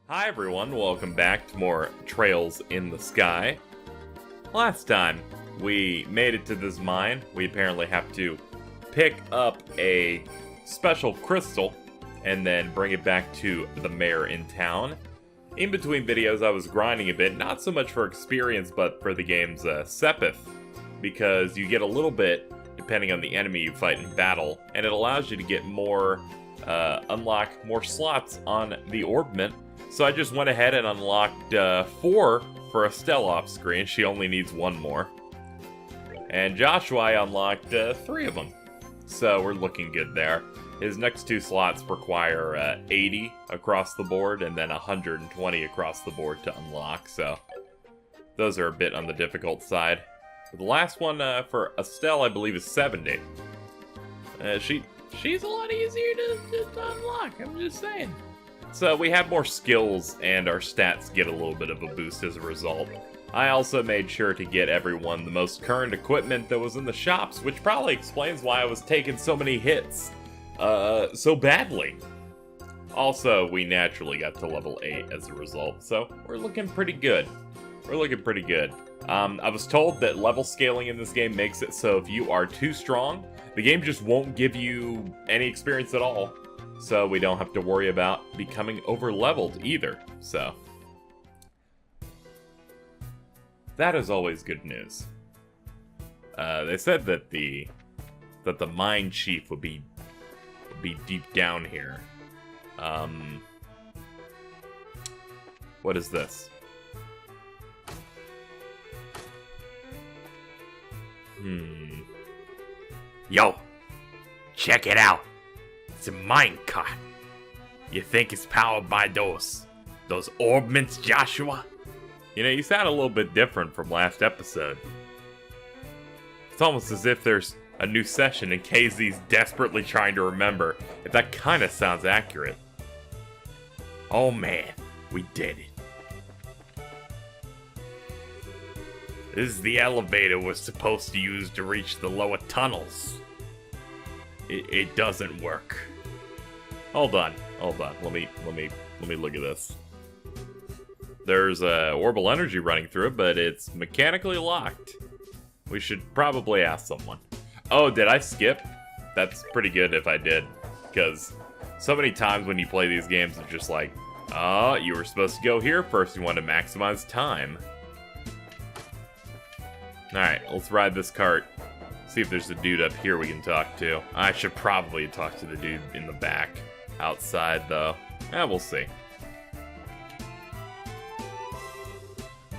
Hi everyone, welcome back to more Trails in the Sky. Last time we made it to this mine, we apparently have to pick up a special crystal and then bring it back to the mayor in town. In between videos I was grinding a bit, not so much for experience but for the game's Sepith, because you get a little bit depending on the enemy you fight in battle, and it allows you to get more, unlock more slots on the orbment. So I just went ahead and unlocked 4 for Estelle off screen. She only needs 1 more. And Joshua, I unlocked 3 of them. So we're looking good there. His next 2 slots require 80 across the board and then 120 across the board to unlock. So those are a bit on the difficult side. But the last one for Estelle, I believe, is 70. She's a lot easier to unlock, I'm just saying. So we have more skills and our stats get a little bit of a boost as a result. I also made sure to get everyone the most current equipment that was in the shops, which probably explains why I was taking so many hits so badly. Also, we naturally got to level 8 as a result, so we're looking pretty good. I was told that level scaling in this game makes it so if you are too strong, the game just won't give you any experience at all. So we don't have to worry about becoming over-leveled either, so. That is always good news. They said that the mine chief would be deep down here. What is this? Yo, check it out. It's a minecart. You think it's powered by those orbments, Joshua? You know, you sound a little bit different from last episode. It's almost as if there's a new session and KZ's desperately trying to remember if that kind of sounds accurate. Oh man, we did it. This is the elevator we're supposed to use to reach the lower tunnels. It doesn't work. Hold on. Let me look at this. There's orbital energy running through it, but it's mechanically locked. We should probably ask someone. Oh, did I skip? That's pretty good if I did, because so many times when you play these games, it's just like, oh, you were supposed to go here first. You want to maximize time. All right, let's ride this cart. See if there's a dude up here we can talk to. I should probably talk to the dude in the back. Outside, though. We'll see.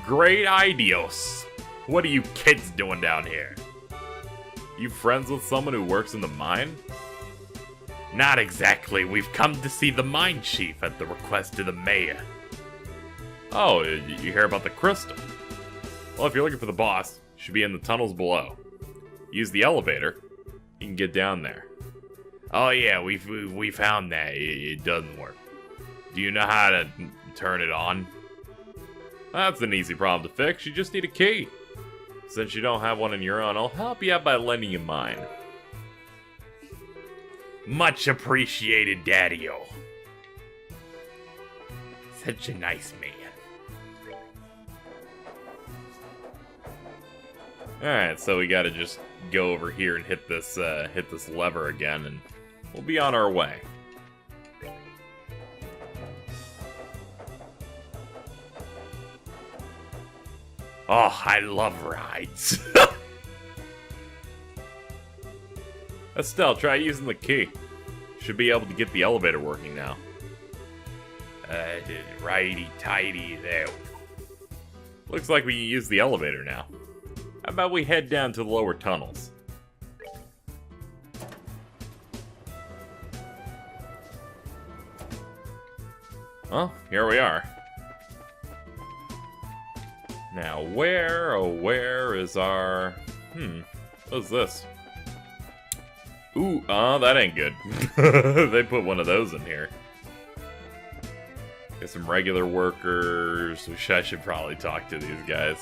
Great ideos. What are you kids doing down here? You friends with someone who works in the mine? Not exactly. We've come to see the mine chief at the request of the mayor. Oh, you hear about the crystal? Well, if you're looking for the boss, you should be in the tunnels below. Use the elevator, you can get down there. Oh yeah, we found that. It doesn't work. Do you know how to turn it on? That's an easy problem to fix. You just need a key. Since you don't have one on your own, I'll help you out by lending you mine. Much appreciated, Daddy-o. Such a nice man. Alright, so we gotta just go over here and hit this lever again, and we'll be on our way. Oh, I love rides. Estelle, try using the key. Should be able to get the elevator working now. Righty-tighty there. Looks like we can use the elevator now. How about we head down to the lower tunnels? Well, here we are. Now, where is our... what is this? Ooh, that ain't good. They put one of those in here. Got some regular workers, which I should probably talk to these guys.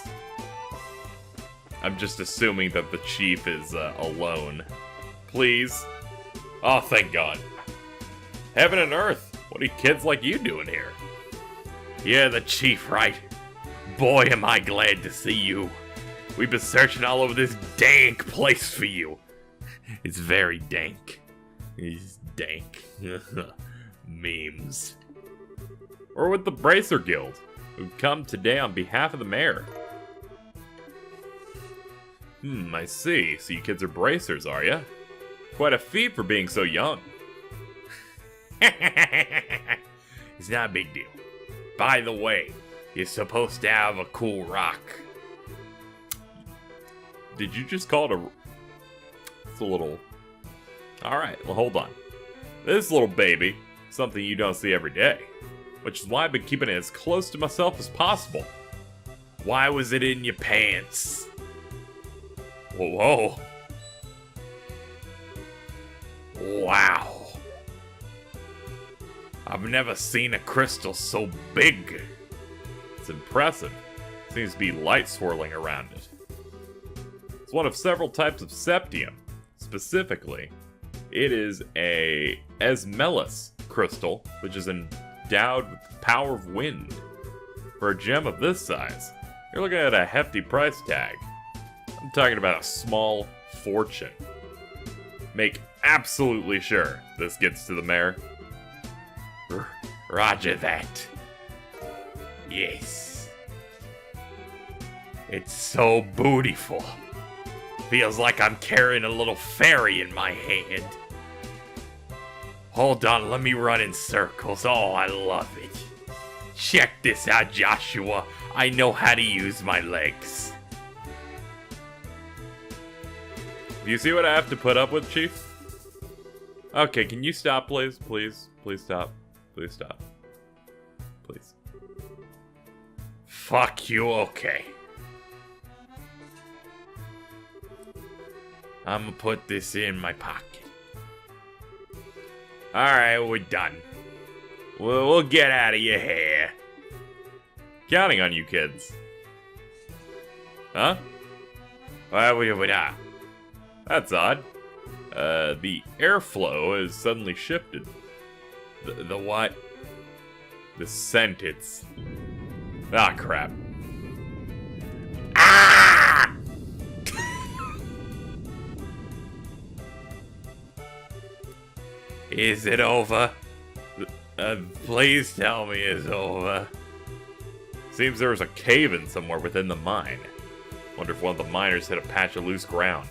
I'm just assuming that the chief is alone. Please. Oh, thank God. Heaven and earth. What are kids like you doing here? You're the chief, right? Boy, am I glad to see you. We've been searching all over this dank place for you. It's very dank. It's dank. Memes. Or with the Bracer Guild, who've come today on behalf of the mayor. I see. So you kids are bracers, are ya? Quite a feat for being so young. It's not a big deal. By the way, you're supposed to have a cool rock. Did you just call it a... It's a little... Alright, well hold on. This little baby, something you don't see every day. Which is why I've been keeping it as close to myself as possible. Why was it in your pants? Whoa. Wow. I've never seen a crystal so big. It's impressive. Seems to be light swirling around it. It's one of several types of septium. Specifically, it is a Esmelus crystal, which is endowed with the power of wind. For a gem of this size, you're looking at a hefty price tag. I'm talking about a small fortune. Make absolutely sure this gets to the mayor. Roger that. Yes. It's so beautiful. Feels like I'm carrying a little fairy in my hand. Hold on, let me run in circles. Oh, I love it. Check this out, Joshua. I know how to use my legs. You see what I have to put up with, Chief? Okay, can you stop, please? Please stop. Please stop. Please. Fuck you, okay. I'm gonna put this in my pocket. Alright, we're done. We'll get out of your hair. Counting on you kids. Huh? That's odd. The airflow has suddenly shifted. The what? The scent, it's... Ah, crap. Ah! Is it over? Please tell me it's over. Seems there was a cave-in somewhere within the mine. Wonder if one of the miners hit a patch of loose ground.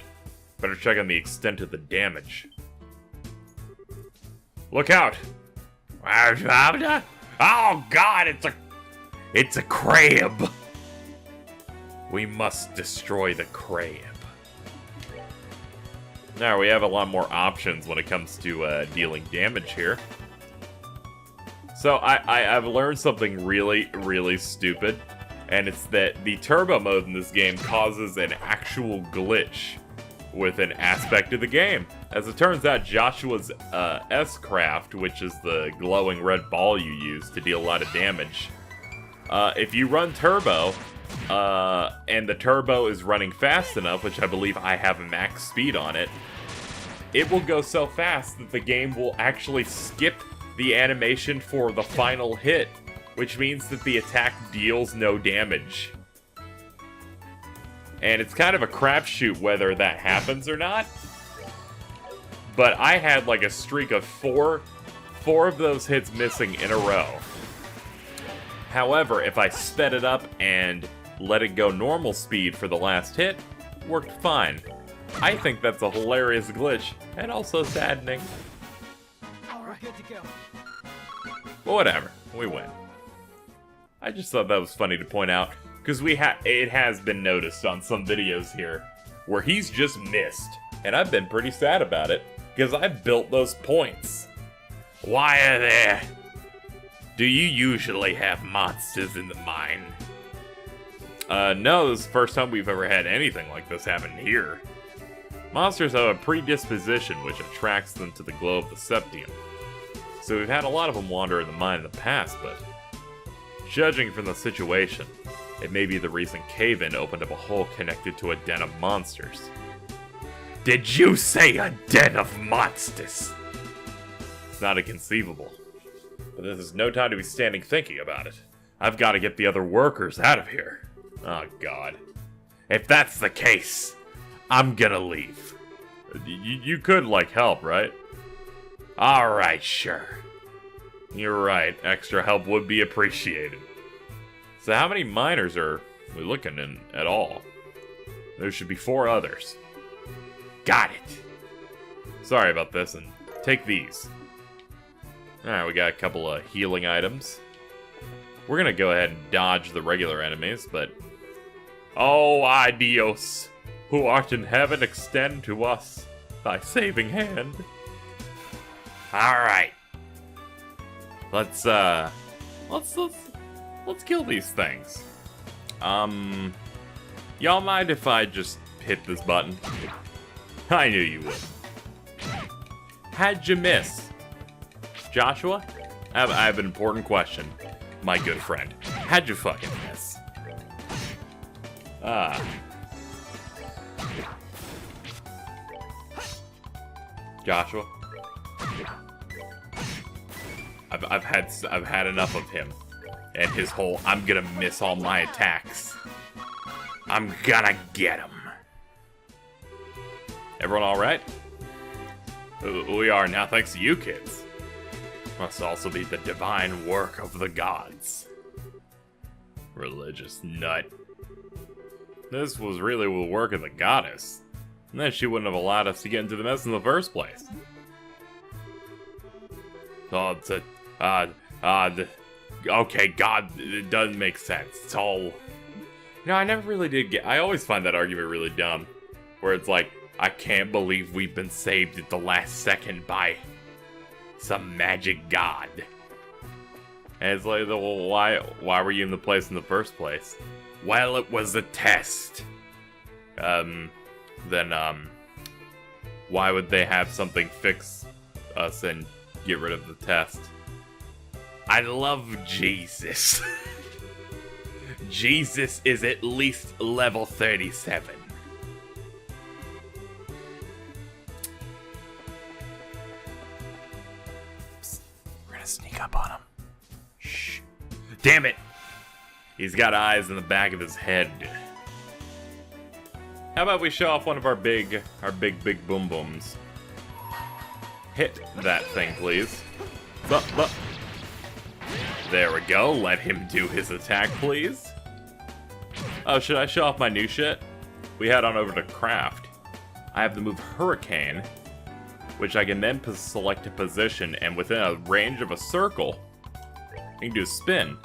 Better check on the extent of the damage. Look out! Oh God, it's a crab. We must destroy the crab. Now we have a lot more options when it comes to dealing damage here. So I've learned something really, really stupid, and it's that the turbo mode in this game causes an actual glitch with an aspect of the game. As it turns out, Joshua's S-Craft, which is the glowing red ball you use to deal a lot of damage, if you run turbo, and the turbo is running fast enough, which I believe I have a max speed on it, it will go so fast that the game will actually skip the animation for the final hit, which means that the attack deals no damage. And it's kind of a crapshoot whether that happens or not. But I had like a streak of four of those hits missing in a row. However, if I sped it up and let it go normal speed for the last hit, it worked fine. I think that's a hilarious glitch, and also saddening. Alright, good to go. But whatever, we win. I just thought that was funny to point out, because it has been noticed on some videos here, where he's just missed, and I've been pretty sad about it, because I built those points. Why are there? Do you usually have monsters in the mine? No, this is the first time we've ever had anything like this happen here. Monsters have a predisposition which attracts them to the glow of the septium. So we've had a lot of them wander in the mine in the past, but judging from the situation, it may be the recent cave-in opened up a hole connected to a den of monsters. Did you say a den of monsters? It's not inconceivable, but this is no time to be standing thinking about it. I've got to get the other workers out of here. Oh, God. If that's the case, I'm gonna leave. You could, like, help, right? Alright, sure. You're right. Extra help would be appreciated. So how many miners are we looking in at all? There should be 4 others. Got it. Sorry about this, and take these. Alright, we got a couple of healing items. We're gonna go ahead and dodge the regular enemies, but... Oh, adios, who art in heaven, extend to us thy saving hand. Alright. Let's kill these things. Y'all mind if I just hit this button? I knew you would. How'd you miss? Joshua? I have an important question, my good friend. How'd you fucking miss? Joshua? I've had enough of him. And his whole, I'm gonna miss all my attacks. I'm gonna get him. Everyone alright? We are now, thanks to you kids. Must also be the divine work of the gods. Religious nut. This was really the work of the goddess. And then she wouldn't have allowed us to get into the mess in the first place. Oh, okay, God, it doesn't make sense. It's all... You know, I never really did get... I always find that argument really dumb. Where it's like, I can't believe we've been saved at the last second by some magic god. And it's like, well, why were you in the place in the first place? Well, it was a test. Why would they have something fix us and get rid of the test? I love Jesus. Jesus is at least level 37. Psst, we're gonna sneak up on him. Shh. Damn it! He's got eyes in the back of his head. How about we show off one of our big boom booms? Hit that thing, please. There we go. Let him do his attack, please. Oh, should I show off my new shit? We head on over to Craft. I have the move Hurricane, which I can then select a position, and within a range of a circle, you can do a spin.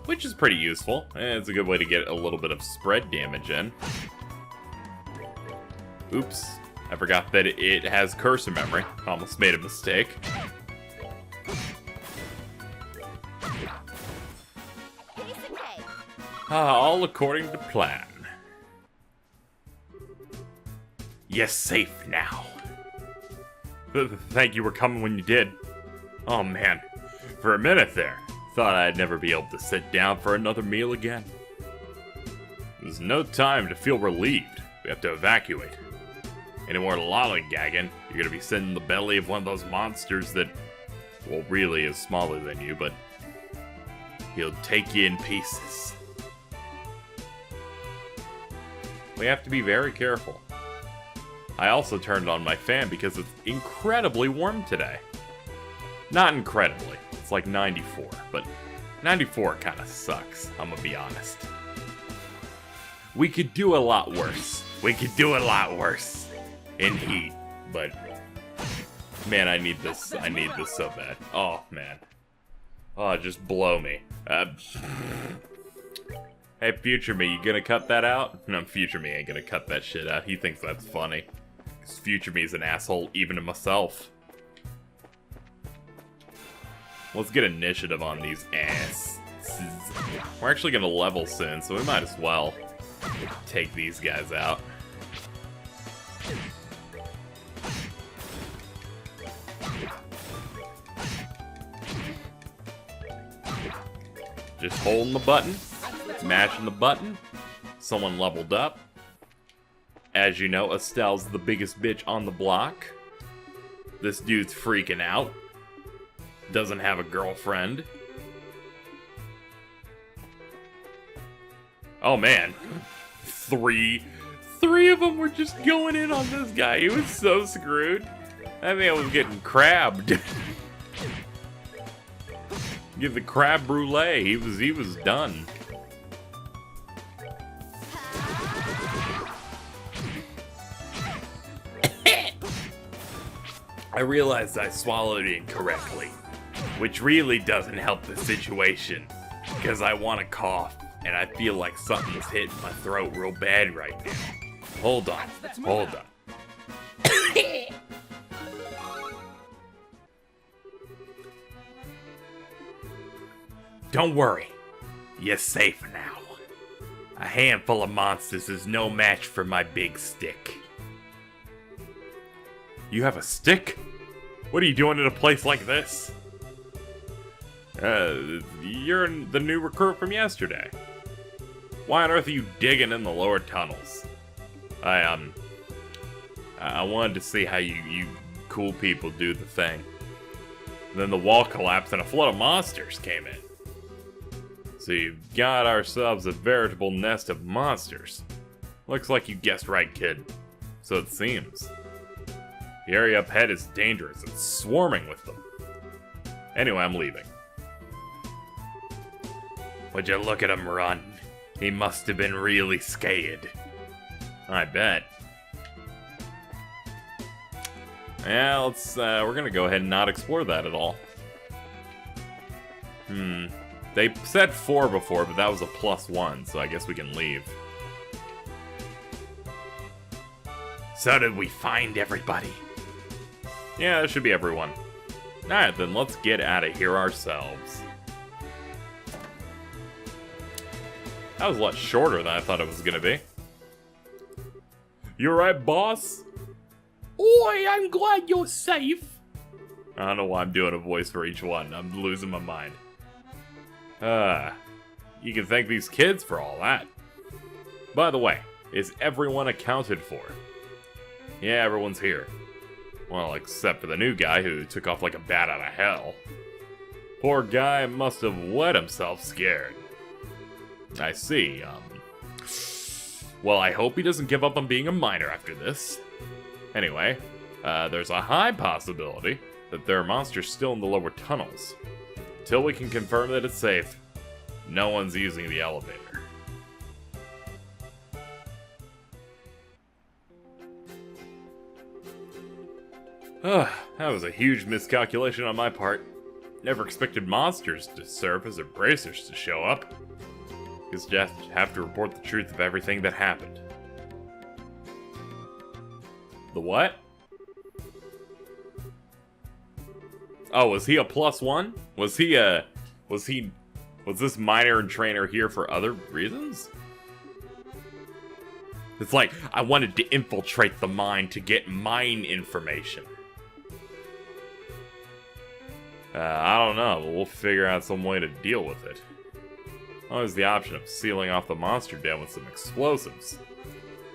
Which is pretty useful. It's a good way to get a little bit of spread damage in. Oops. I forgot that it has cursor memory. Almost made a mistake. All according to plan. You're safe now. Thank you for coming when you did. Oh man, for a minute there, thought I'd never be able to sit down for another meal again. There's no time to feel relieved. We have to evacuate. Any more lollygagging, you're gonna be sitting in the belly of one of those monsters that, well, really is smaller than you, but he'll take you in pieces. We have to be very careful. I also turned on my fan because it's incredibly warm today. Not incredibly, it's like 94, but 94 kinda sucks, I'm gonna be honest. We could do a lot worse. We could do a lot worse. In heat, but man, I need this so bad. Oh man, oh, just blow me. Hey, future me, you gonna cut that out? No, future me ain't gonna cut that shit out. He thinks that's funny. Cause future me is an asshole, even to myself. Let's get initiative on these asses. We're actually gonna level soon, so we might as well take these guys out. Just holding the button, mashing the button. Someone leveled up. As you know, Estelle's the biggest bitch on the block. This dude's freaking out. doesn't have a girlfriend. Oh man, three of them were just going in on this guy. He was so screwed. I think I was getting crabbed. Give the crab brulee. He was done. I realized I swallowed it incorrectly, which really doesn't help the situation, because I want to cough, and I feel like something's hitting my throat real bad right now. Hold on, hold on. Don't worry, you're safe now. A handful of monsters is no match for my big stick. You have a stick? What are you doing in a place like this? You're the new recruit from yesterday. Why on earth are you digging in the lower tunnels? I wanted to see how you cool people do the thing. Then the wall collapsed and a flood of monsters came in. So you've got ourselves a veritable nest of monsters. Looks like you guessed right, kid. So it seems. The area up ahead is dangerous. It's swarming with them. Anyway, I'm leaving. Would you look at him run? He must have been really scared. I bet. Yeah, we're gonna go ahead and not explore that at all. They said 4 before, but that was a +1, so I guess we can leave. So did we find everybody? Yeah, that should be everyone. Alright, then let's get out of here ourselves. That was a lot shorter than I thought it was gonna be. You alright, boss? Oi, I'm glad you're safe. I don't know why I'm doing a voice for each one. I'm losing my mind. You can thank these kids for all that. By the way, is everyone accounted for? Yeah, everyone's here. Well, except for the new guy who took off like a bat out of hell. Poor guy must have wet himself scared. I see, well, I hope he doesn't give up on being a miner after this. Anyway, there's a high possibility that there are monsters still in the lower tunnels. Until we can confirm that it's safe, no one's using the elevator. That was a huge miscalculation on my part. Never expected monsters to surface or bracers to show up. Guess just have to report the truth of everything that happened. The what? Oh, was he a +1? Was this miner and trainer here for other reasons? It's like, I wanted to infiltrate the mine to get mine information. I don't know, but we'll figure out some way to deal with it. Always the option of sealing off the monster den with some explosives.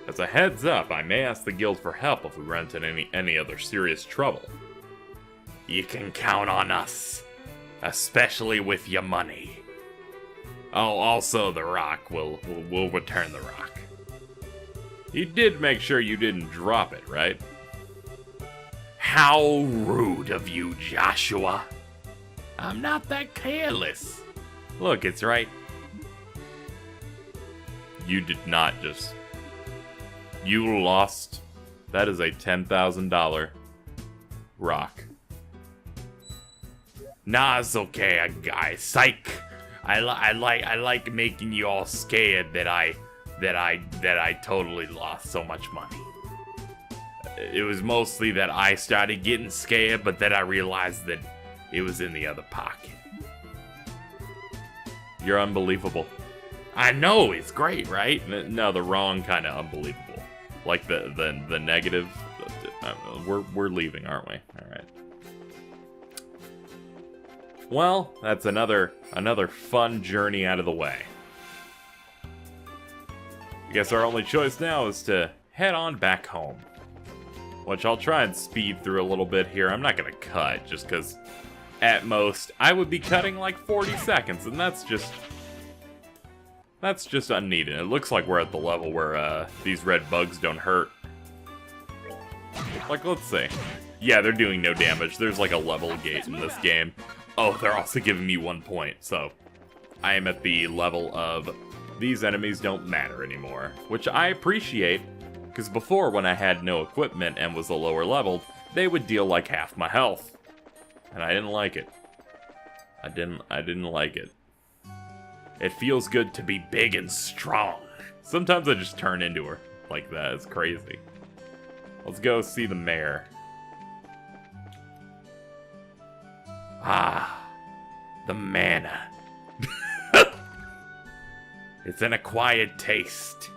As a heads up, I may ask the guild for help if we run into any other serious trouble. You can count on us, especially with your money. Oh, also the rock. We'll return the rock. You did make sure you didn't drop it, right? How rude of you, Joshua. I'm not that careless. Look, it's right. You did not just... You lost. That is a $10,000 rock. Nah, it's okay, guys. Psych. I like making you all scared that I totally lost so much money. It was mostly that I started getting scared, but then I realized that it was in the other pocket. You're unbelievable. I know, it's great, right? No, the wrong kind of unbelievable. Like the negative. We're leaving, aren't we? All right. Well, that's another fun journey out of the way. I guess our only choice now is to head on back home. Which I'll try and speed through a little bit here. I'm not gonna cut, just because at most, I would be cutting like 40 seconds, and that's just unneeded. It looks like we're at the level where these red bugs don't hurt. Like, let's see. Yeah, they're doing no damage. There's like a level gate in this game. Oh, they're also giving me 1 point, so I am at the level of these enemies don't matter anymore, which I appreciate, because before, when I had no equipment and was a lower level, they would deal like half my health, and I didn't like it. I didn't like it. It feels good to be big and strong. Sometimes I just turn into her like that. It's crazy. Let's go see the mayor. Ah, the mana. It's an acquired taste.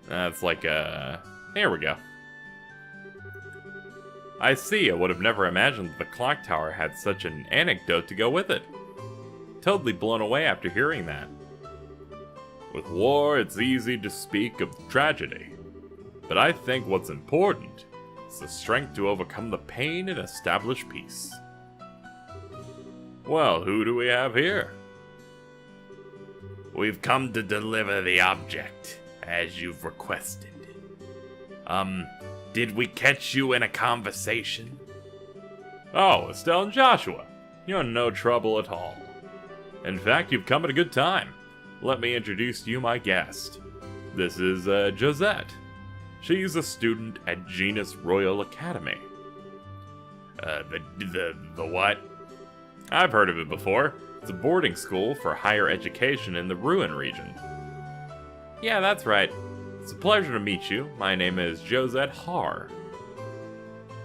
That's like here we go. I see. I would have never imagined that the clock tower had such an anecdote to go with it. Totally blown away after hearing that. With war, it's easy to speak of tragedy. But I think what's important is the strength to overcome the pain and establish peace. Well, who do we have here? We've come to deliver the object, as you've requested. Did we catch you in a conversation? Oh, Estelle and Joshua. You're in no trouble at all. In fact, you've come at a good time. Let me introduce to you my guest. This is, Josette. She's a student at Genus Royal Academy. The what? I've heard of it before. It's a boarding school for higher education in the Ruin region. Yeah, that's right. It's a pleasure to meet you. My name is Josette Har.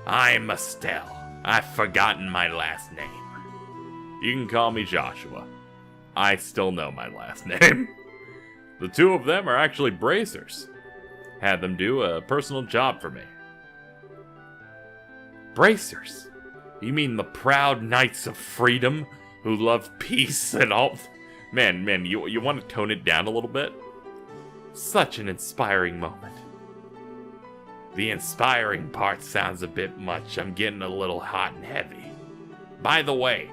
I'm Estelle. I've forgotten my last name. You can call me Joshua. I still know my last name. The two of them are actually bracers. Had them do a personal job for me. Bracers? You mean the proud knights of freedom who love peace and all? Man, you want to tone it down a little bit? Such an inspiring moment. The inspiring part sounds a bit much. I'm getting a little hot and heavy. By the way,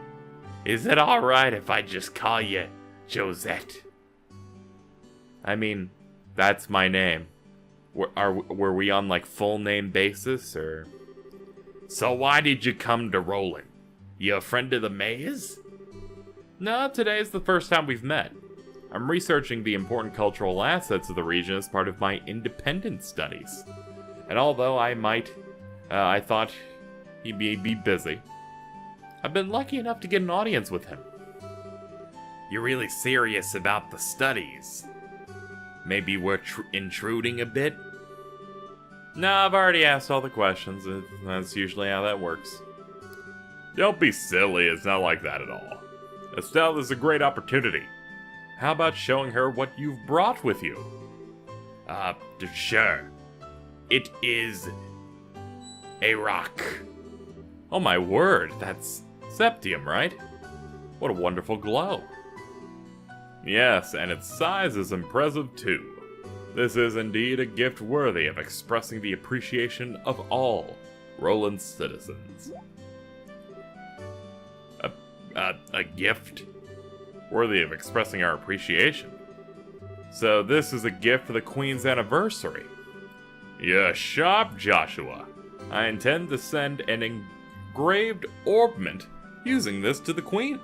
is it alright if I just call you Josette? I mean, that's my name. Were we on like full name basis, or? So why did you come to Roland? You a friend of the mayor's? No, today's the first time we've met. I'm researching the important cultural assets of the region as part of my independent studies. And although I thought he'd be busy, I've been lucky enough to get an audience with him. You're really serious about the studies? Maybe we're intruding a bit? No, I've already asked all the questions. That's usually how that works. Don't be silly, it's not like that at all. Estelle is a great opportunity. How about showing her what you've brought with you? Sure. It is a rock. Oh my word, that's septium, right? What a wonderful glow. Yes, and its size is impressive too. This is indeed a gift worthy of expressing the appreciation of all Roland's citizens. A gift? Worthy of expressing our appreciation. So this is a gift for the Queen's anniversary. You're sharp, Joshua. I intend to send an engraved orbment using this to the Queen,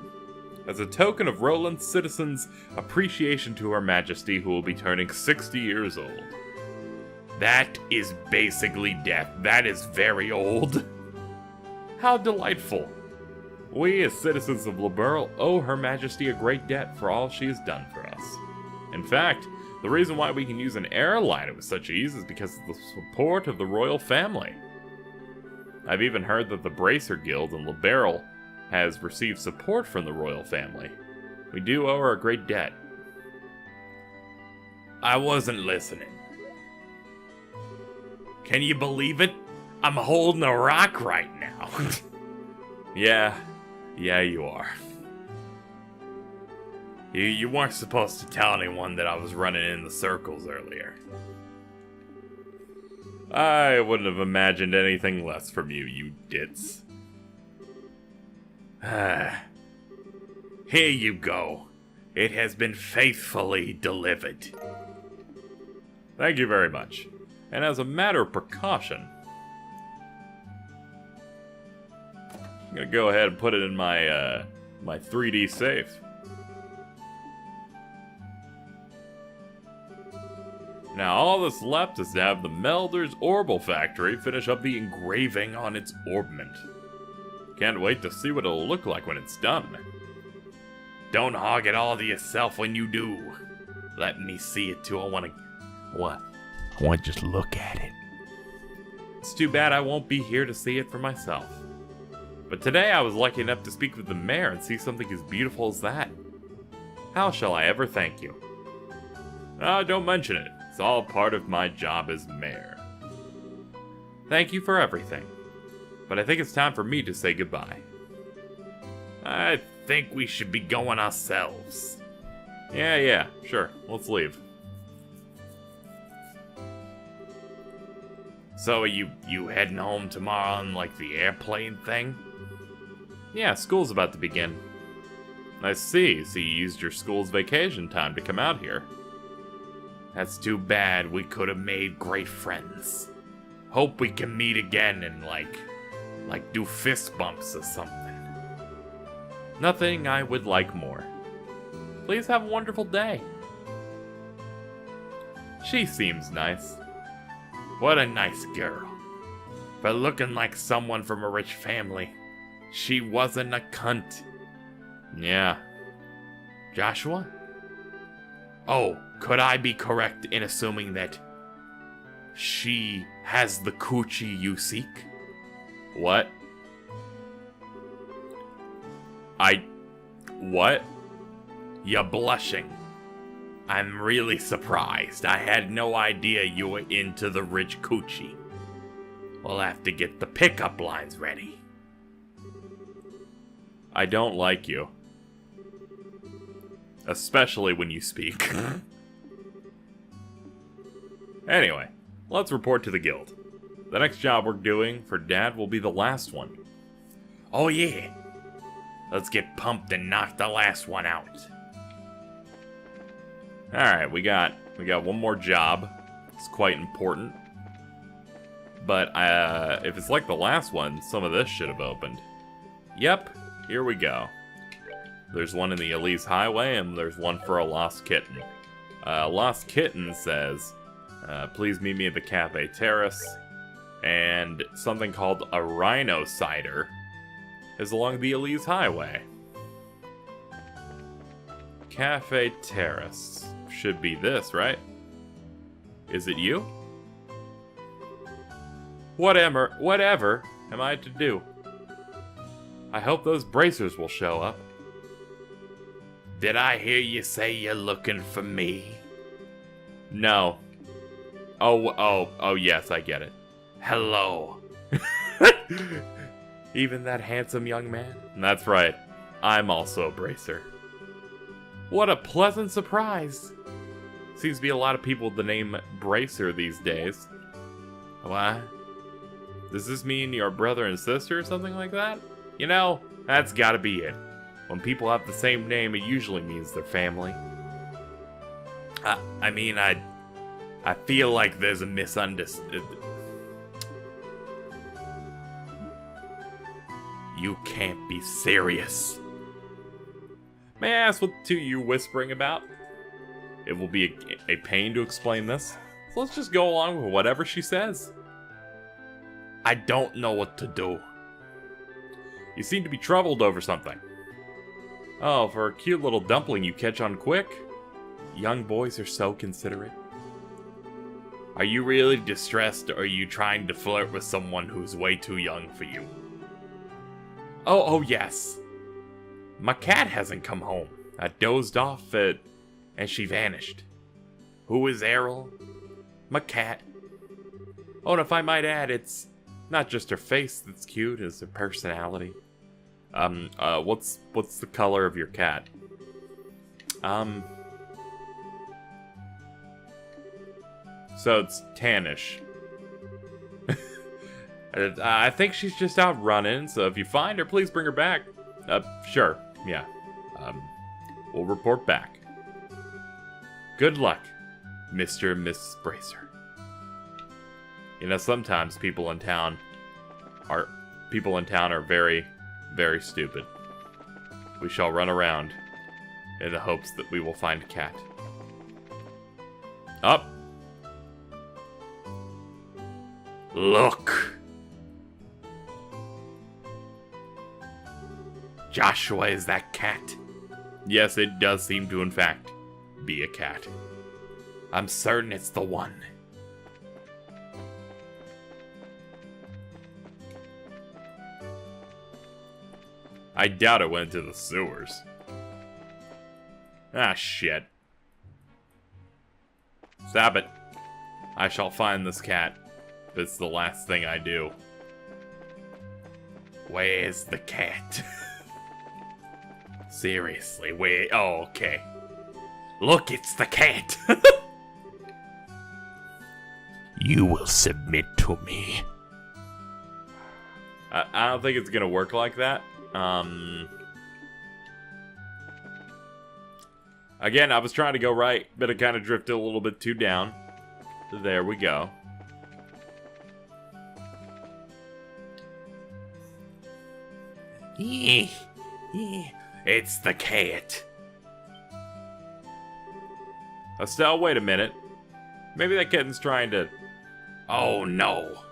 as a token of Roland's citizens' appreciation to Her Majesty, who will be turning 60 years old. That is basically death. That is very old. How delightful. We, as citizens of Liberl, owe Her Majesty a great debt for all she has done for us. In fact, the reason why we can use an airliner with such ease is because of the support of the royal family. I've even heard that the Bracer Guild in Liberl has received support from the royal family. We do owe her a great debt. I wasn't listening. Can you believe it? I'm holding a rock right now. Yeah, you are. You weren't supposed to tell anyone that I was running in the circles earlier. I wouldn't have imagined anything less from you, you ditz. Here you go. It has been faithfully delivered. Thank you very much. And as a matter of precaution, I'm gonna go ahead and put it in my my 3D safe. Now all that's left is to have the Melder's Orbital Factory finish up the engraving on its orbment. Can't wait to see what it'll look like when it's done. Don't hog it all to yourself when you do. Let me see it too. I want to just look at it. It's too bad I won't be here to see it for myself. But today I was lucky enough to speak with the mayor and see something as beautiful as that. How shall I ever thank you? Don't mention it. It's all part of my job as mayor. Thank you for everything. But I think it's time for me to say goodbye. I think we should be going ourselves. Yeah, sure. Let's leave. So are you heading home tomorrow on like the airplane thing? Yeah, school's about to begin. I see. So you used your school's vacation time to come out here. That's too bad. We could have made great friends. Hope we can meet again and like do fist bumps or something. Nothing I would like more. Please have a wonderful day. She seems nice. What a nice girl. For looking like someone from a rich family, she wasn't a cunt. Yeah. Joshua? Oh, could I be correct in assuming that she has the coochie you seek? What? What? You're blushing. I'm really surprised. I had no idea you were into the rich coochie. We'll have to get the pickup lines ready. I don't like you. Especially when you speak. Anyway, let's report to the guild. The next job we're doing for Dad will be the last one. Oh yeah. Let's get pumped and knock the last one out. Alright, we got one more job. It's quite important. But if it's like the last one, some of this should have opened. Yep, here we go. There's one in the Elise Highway, and there's one for a Lost Kitten. Lost Kitten says, please meet me at the Cafe Terrace. And something called a Rhino Cider is along the Elise Highway. Cafe Terrace. Should be this, right? Is it you? Whatever am I to do? I hope those bracers will show up. Did I hear you say you're looking for me? No. Oh, yes, I get it. Hello. Even that handsome young man? That's right. I'm also a bracer. What a pleasant surprise. Seems to be a lot of people with the name Bracer these days. What? Does this mean your brother and sister or something like that? You know, that's gotta be it. When people have the same name, it usually means they're family. I mean, I feel like there's a misunderstanding. You can't be serious. May I ask what two you're whispering about? It will be a pain to explain this, so let's just go along with whatever she says. I don't know what to do. You seem to be troubled over something. Oh, for a cute little dumpling you catch on quick? Young boys are so considerate. Are you really distressed, or are you trying to flirt with someone who's way too young for you? Oh yes. My cat hasn't come home. I dozed off and she vanished. Who is Errol? My cat. Oh, and if I might add, it's not just her face that's cute, it's her personality. What's the color of your cat? So it's tannish. I think she's just out running, so if you find her, please bring her back. Sure, yeah. We'll report back. Good luck, Mr. and Mrs. Bracer. You know, sometimes people in town are very, very stupid. We shall run around in the hopes that we will find a cat. Up. Look. Joshua, is that cat? Yes, it does seem to, in fact, be a cat. I'm certain it's the one. I doubt it went to the sewers. Ah, shit. Stop it. I shall find this cat. It's the last thing I do. Where's the cat? Seriously, where? Oh, okay. Look, it's the cat. You will submit to me. I don't think it's gonna work like that. Again, I was trying to go right, but it kind of drifted a little bit too down. There we go. It's the cat. Estelle, wait a minute. Maybe that kitten's trying to... Oh, no.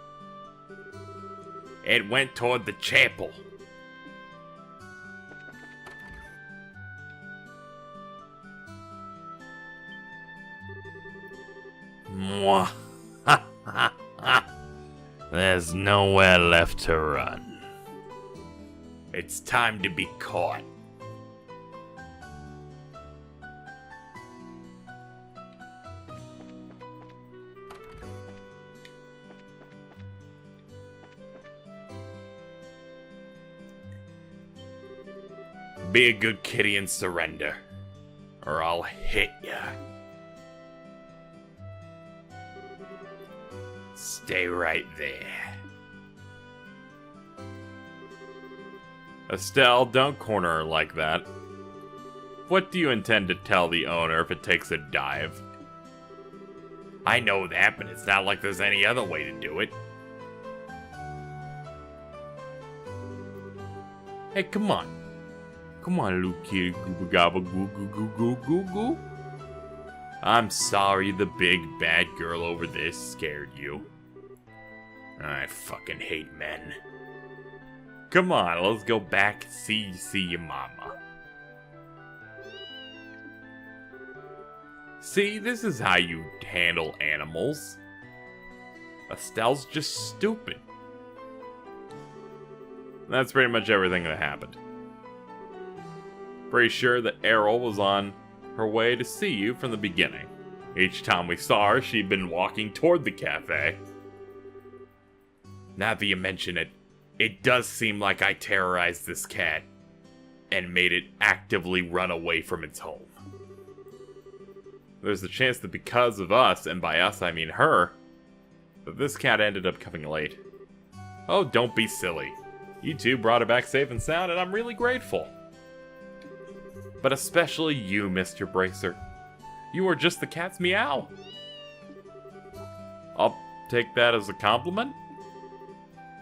It went toward the chapel. Mwah. There's nowhere left to run. It's time to be caught. Be a good kitty and surrender, or I'll hit ya. Stay right there. Estelle, don't corner her like that. What do you intend to tell the owner if it takes a dive? I know that, but it's not like there's any other way to do it. Hey, come on. Come on, little kitty. Gooba gobba goo goo goo goo goo goo. I'm sorry the big bad girl over there scared you. I fucking hate men. Come on, let's go back and see your mama. See, this is how you handle animals. Estelle's just stupid. That's pretty much everything that happened. Pretty sure that Errol was on her way to see you from the beginning. Each time we saw her, she'd been walking toward the cafe. Now that you mention it, it does seem like I terrorized this cat and made it actively run away from its home. There's a chance that because of us, and by us I mean her, that this cat ended up coming late. Oh, don't be silly. You two brought it back safe and sound, and I'm really grateful. But especially you, Mr. Bracer. You are just the cat's meow. I'll take that as a compliment.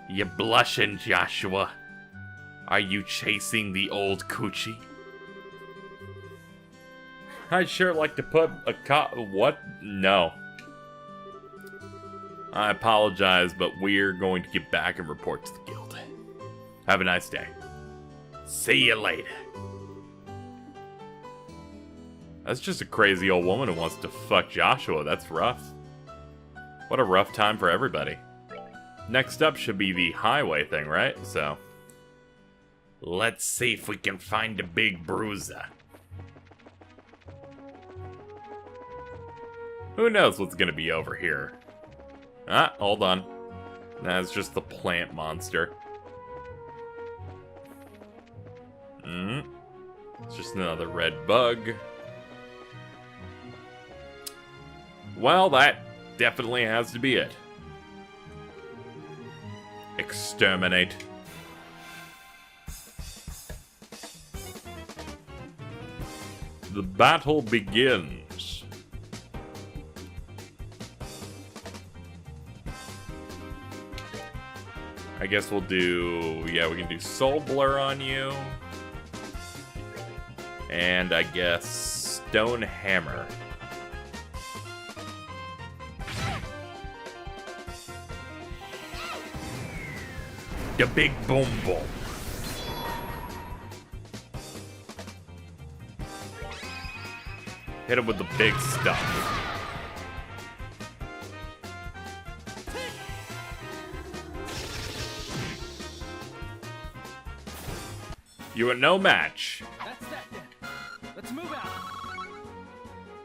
You blushing, Joshua. Are you chasing the old coochie? I'd sure like to put a what? No. I apologize, but we're going to get back and report to the guild. Have a nice day. See you later. That's just a crazy old woman who wants to fuck Joshua. That's rough. What a rough time for everybody. Next up should be the highway thing, right? So, let's see if we can find a big bruiser. Who knows what's gonna be over here? Ah, hold on. That's just the plant monster. It's just another red bug. Well, that definitely has to be it. exterminate. The battle begins. I guess we'll do... yeah, we can do Soul Blur on you. And I guess Stone Hammer. The big boom boom. Hit him with the big stuff. You are no match. That's that then. Let's move out.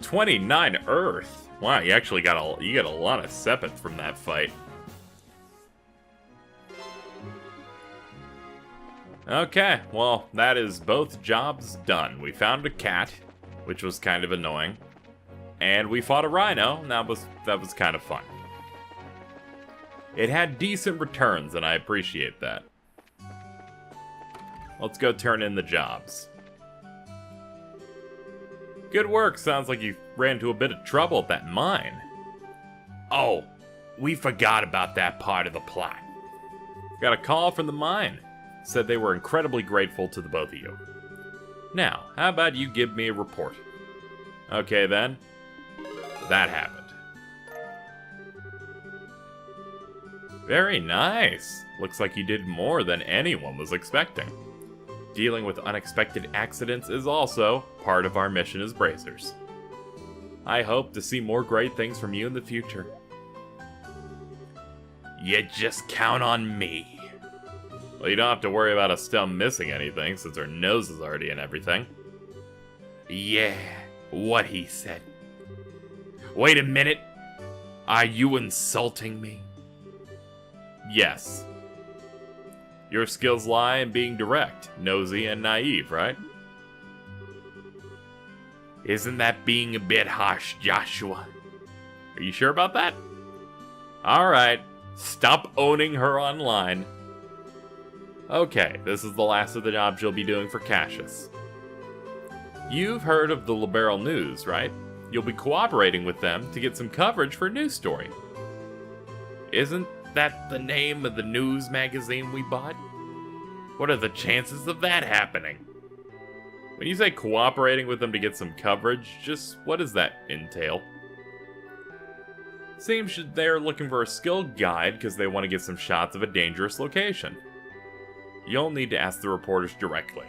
29 Earth. Wow, you actually got a lot of Sepith from that fight. Okay, well, that is both jobs done. We found a cat, which was kind of annoying, and we fought a rhino, and that was kind of fun. It had decent returns, and I appreciate that. Let's go turn in the jobs. Good work. Sounds like you ran into a bit of trouble at that mine. Oh, we forgot about that part of the plot. Got a call from the mine. Said they were incredibly grateful to the both of you. Now, how about you give me a report? Okay then. That happened. Very nice. Looks like you did more than anyone was expecting. Dealing with unexpected accidents is also part of our mission as Bracers. I hope to see more great things from you in the future. You just count on me. Well, you don't have to worry about us still missing anything, since our nose is already in everything. Yeah, what he said. Wait a minute. Are you insulting me? Yes. Your skills lie in being direct, nosy, and naive, right? Isn't that being a bit harsh, Joshua? Are you sure about that? Alright, stop owning her online. Okay, this is the last of the jobs you'll be doing for Cassius. You've heard of the Liberal News, right? You'll be cooperating with them to get some coverage for a news story. Isn't that the name of the news magazine we bought? What are the chances of that happening? When you say cooperating with them to get some coverage, just what does that entail? Seems they're looking for a skilled guide because they want to get some shots of a dangerous location. You'll need to ask the reporters directly.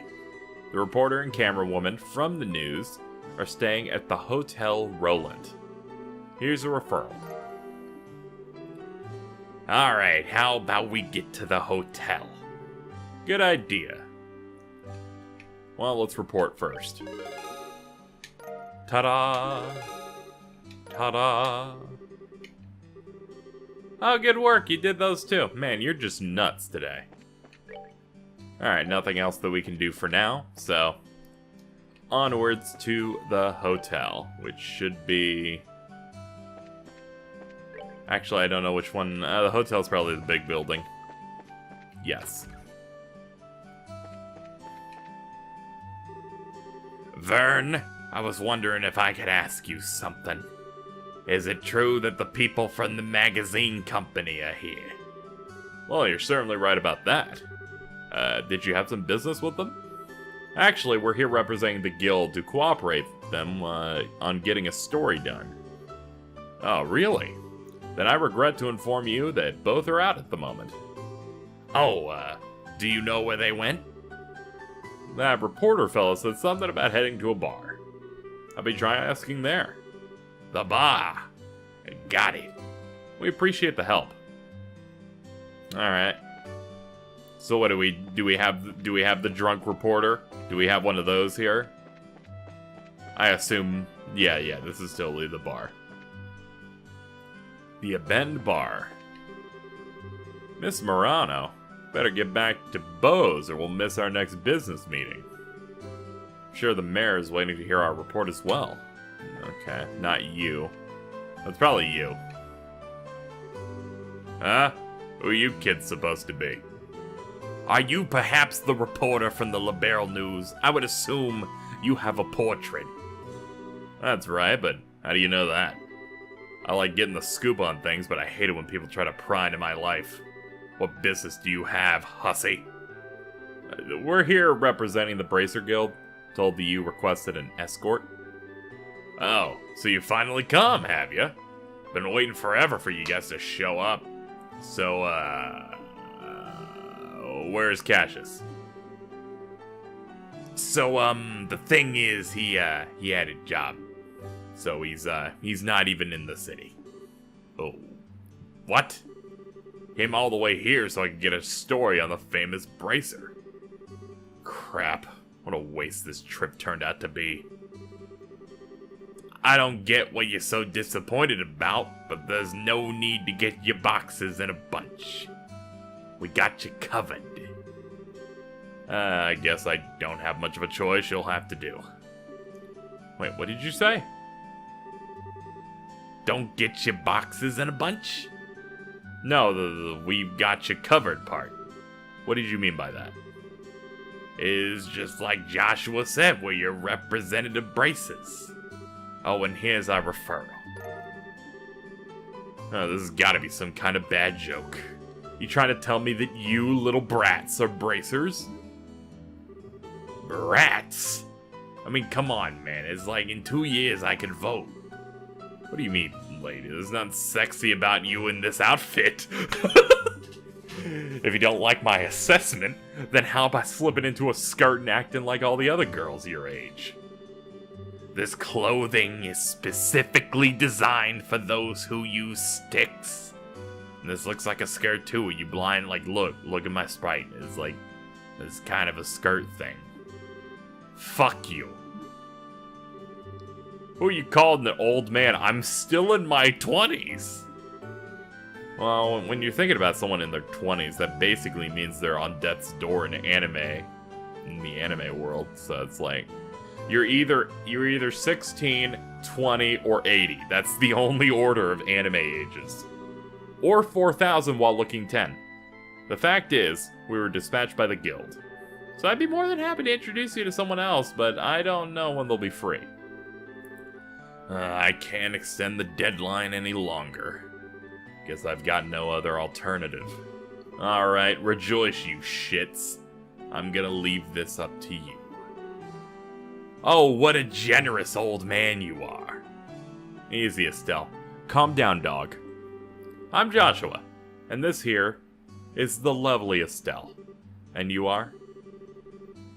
The reporter and camerawoman from the news are staying at the Hotel Roland. Here's a referral. Alright, how about we get to the hotel? Good idea. Well, let's report first. Ta-da! Ta-da! Oh, good work, you did those too. Man, you're just nuts today. Alright, nothing else that we can do for now, so onwards to the hotel, which should be... Actually, I don't know which one. The hotel's probably the big building. Yes. Vern, I was wondering if I could ask you something. Is it true that the people from the magazine company are here? Well, you're certainly right about that. Did you have some business with them? Actually, we're here representing the guild to cooperate with them on getting a story done. Oh, really? Then I regret to inform you that both are out at the moment. Oh, do you know where they went? That reporter fella said something about heading to a bar. I'll be trying asking there. The bar. Got it. We appreciate the help. Alright. So what do we have the drunk reporter? Do we have one of those here? I assume, yeah, this is totally the bar. The Abend Bar. Miss Morano, better get back to Bose or we'll miss our next business meeting. I'm sure the mayor is waiting to hear our report as well. Okay, not you. That's probably you. Huh? Who are you kids supposed to be? Are you perhaps the reporter from the Liberal News? I would assume you have a portrait. That's right, but how do you know that? I like getting the scoop on things, but I hate it when people try to pry into my life. What business do you have, hussy? We're here representing the Bracer Guild. Told that you requested an escort. Oh, so you finally come, have you? Been waiting forever for you guys to show up. So, where's Cassius? So, the thing is, he had a job. So he's not even in the city. Oh, what? Came all the way here so I could get a story on the famous Bracer. Crap, what a waste this trip turned out to be. I don't get what you're so disappointed about, but there's no need to get your boxes in a bunch. We got you covered. I guess I don't have much of a choice. You'll have to do. Wait, what did you say? Don't get your boxes in a bunch? No, the "we've got you covered" part. What did you mean by that? Is just like Joshua said, we're your representative braces. Oh, and here's our referral. Oh, this has got to be some kind of bad joke. You trying to tell me that you little brats are bracers? Brats? I mean, come on, man. It's like in 2 years I could vote. What do you mean, lady? There's nothing sexy about you in this outfit. If you don't like my assessment, then how about slipping into a skirt and acting like all the other girls your age? This clothing is specifically designed for those who use sticks. And this looks like a skirt too. Are you blind? Like, look at my sprite. It's like, it's kind of a skirt thing. Fuck you. Who are you calling an old man? I'm still in my 20s. Well, when you're thinking about someone in their 20s, that basically means they're on death's door in the anime world. So it's like, you're either 16, 20, or 80. That's the only order of anime ages. Or 4,000 while looking 10. The fact is, we were dispatched by the guild. So I'd be more than happy to introduce you to someone else, but I don't know when they'll be free. I can't extend the deadline any longer. Guess I've got no other alternative. Alright, rejoice, you shits. I'm gonna leave this up to you. Oh, what a generous old man you are. Easy, Estelle. Calm down, dog. I'm Joshua, and this here is the lovely Estelle. And you are?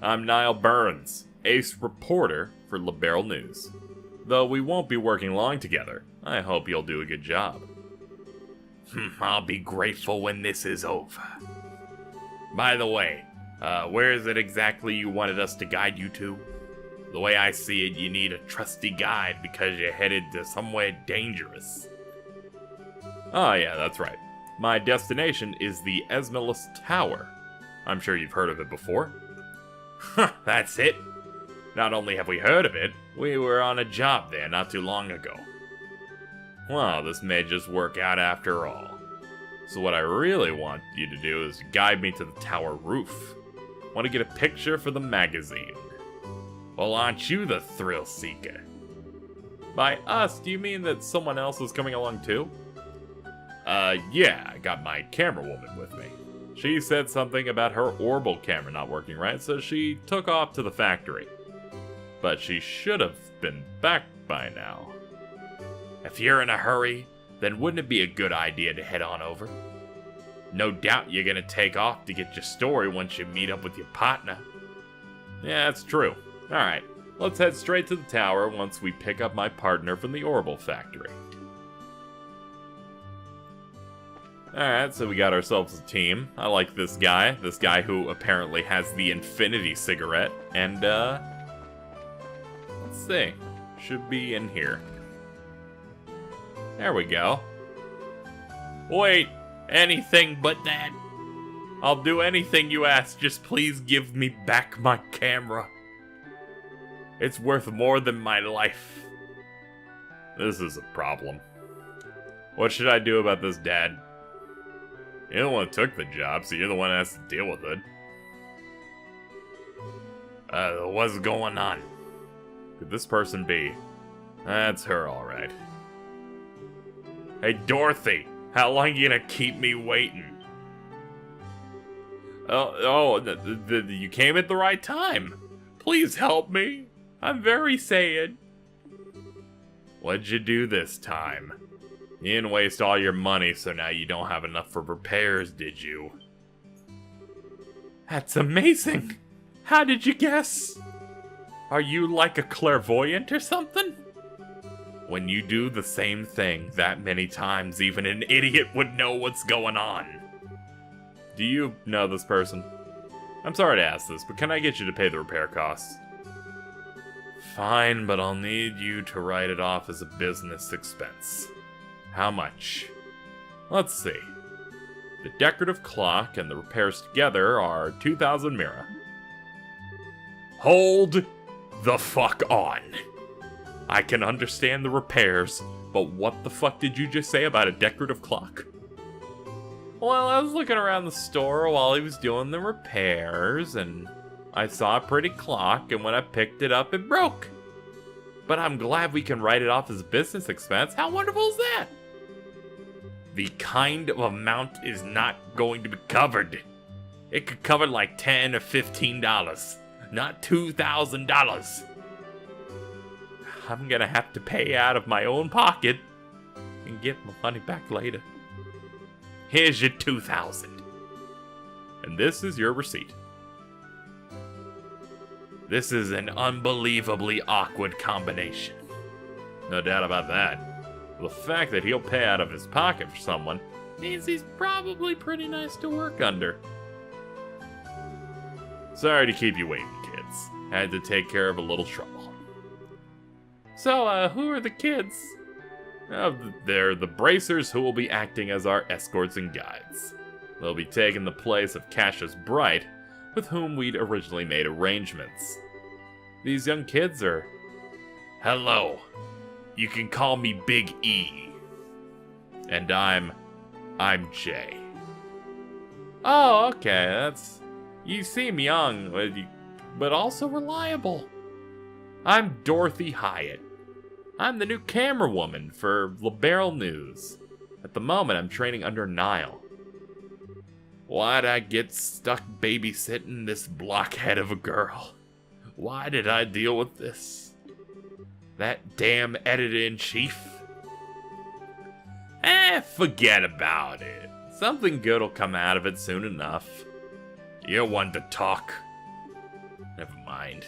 I'm Niall Burns, ace reporter for Liberal News. Though we won't be working long together, I hope you'll do a good job. I'll be grateful when this is over. By the way, where is it exactly you wanted us to guide you to? The way I see it, you need a trusty guide because you're headed to somewhere dangerous. Oh yeah, that's right. My destination is the Esmolus Tower. I'm sure you've heard of it before. That's it? Not only have we heard of it, we were on a job there not too long ago. Well, this may just work out after all. So what I really want you to do is guide me to the tower roof. Want to get a picture for the magazine. Well, aren't you the thrill seeker? By us, do you mean that someone else is coming along too? Yeah, I got my camera woman with me. She said something about her orbital camera not working right, so she took off to the factory. But she should have been back by now. If you're in a hurry, then wouldn't it be a good idea to head on over? No doubt you're gonna take off to get your story once you meet up with your partner. Yeah, that's true. Alright, let's head straight to the tower once we pick up my partner from the orbital factory. Alright, so we got ourselves a team. I like this guy who apparently has the infinity cigarette, and let's see, should be in here. There we go. Wait, anything but that? I'll do anything you ask, just please give me back my camera. It's worth more than my life. This is a problem. What should I do about this, Dad? You're the one who took the job, so you're the one that has to deal with it. What's going on? Could this person be? That's her, alright. Hey, Dorothy! How long you gonna keep me waiting? You came at the right time. Please help me. I'm very sad. What'd you do this time? You didn't waste all your money, so now you don't have enough for repairs, did you? That's amazing! How did you guess? Are you like a clairvoyant or something? When you do the same thing that many times, even an idiot would know what's going on. Do you know this person? I'm sorry to ask this, but can I get you to pay the repair costs? Fine, but I'll need you to write it off as a business expense. How much? Let's see. The decorative clock and the repairs together are 2,000 mira. Hold the fuck on. I can understand the repairs, but what the fuck did you just say about a decorative clock? Well, I was looking around the store while he was doing the repairs, and I saw a pretty clock, and when I picked it up, it broke. But I'm glad we can write it off as a business expense. How wonderful is that? The kind of amount is not going to be covered. It could cover like $10 or $15, not $2,000. I'm gonna have to pay out of my own pocket and get my money back later. Here's your 2,000. And this is your receipt. This is an unbelievably awkward combination. No doubt about that. The fact that he'll pay out of his pocket for someone means he's probably pretty nice to work under. Sorry to keep you waiting, kids. Had to take care of a little trouble. So, who are the kids? They're the bracers who will be acting as our escorts and guides. They'll be taking the place of Cassius Bright, with whom we'd originally made arrangements. These young kids are... Hello. You can call me Big E. And I'm Jay. Oh, okay, that's... You seem young, but also reliable. I'm Dorothy Hyatt. I'm the new camera woman for Liberal News. At the moment, I'm training under Nile. Why'd I get stuck babysitting this blockhead of a girl? Why did I deal with this? That damn editor-in-chief? Forget about it. Something good will come out of it soon enough. You're one to talk. Never mind.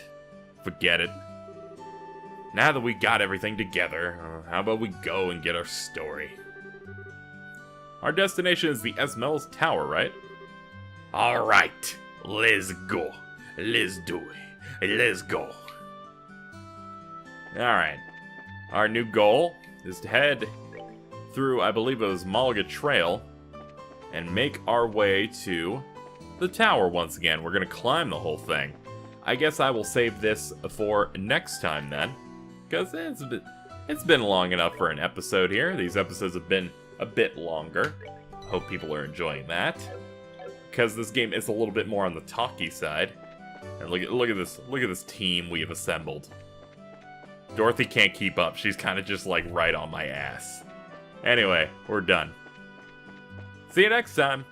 Forget it. Now that we got everything together, how about we go and get our story? Our destination is the Esmeralda's Tower, right? Alright, let's go. Let's do it. Let's go. Alright. Our new goal is to head through, I believe it was Malaga Trail, and make our way to the tower once again. We're going to climb the whole thing. I guess I will save this for next time then, because it's been long enough for an episode here. These episodes have been a bit longer. Hope people are enjoying that, because this game is a little bit more on the talky side. And look at this team we have assembled. Dorothy can't keep up. She's kind of just like right on my ass. Anyway, we're done. See you next time.